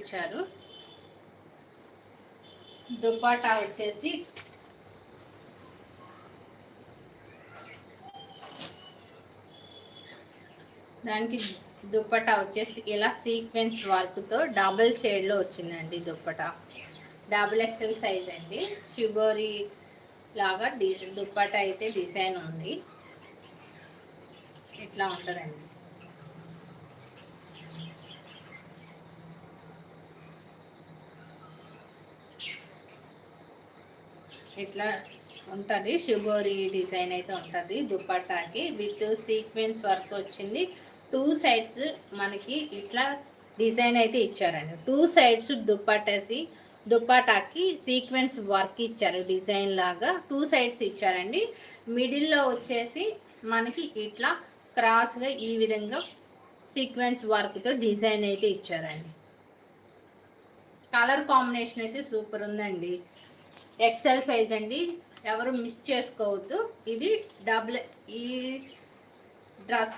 ఇచ్చారు. దుపట్టా వచ్చేసి దానికి దుపట్టా వచ్చేసి ఇలా సీక్వెన్స్ వర్క్తో డబుల్ షేడ్లో వచ్చిందండి. దుపట్టా డబుల్ ఎక్సెల్ సైజ్ అండి. షిబోరి లాగా దుపట్టా అయితే డిజైన్ ఉంది. ఇట్లా ఉంటుందండి. ఇట్లా ఉంటుంది. షిబోరి డిజైన్ అయితే ఉంటుంది దుపట్టాకి. విత్ సీక్వెన్స్ వర్క్ వచ్చింది. 2 సైడ్స్ మనకి ఇట్లా డిజైన్ అయితే ఇచ్చారండి. 2 సైడ్స్ దుపట్టాకి సీక్వెన్స్ వర్క్ ఇచ్చారు. డిజైన్ లాగా 2 సైడ్స్ ఇచ్చారండి. మిడిల్లో వచ్చేసి మనకి ఇట్లా క్రాస్గా ఈ విధంగా సీక్వెన్స్ వర్క్తో డిజైన్ అయితే ఇచ్చారండి. కలర్ కాంబినేషన్ అయితే సూపర్ ఉందండి. ఎక్సెల్ సైజ్ అండి, ఎవరు మిస్ చేసుకోవద్దు. ఇది ఈ డ్రెస్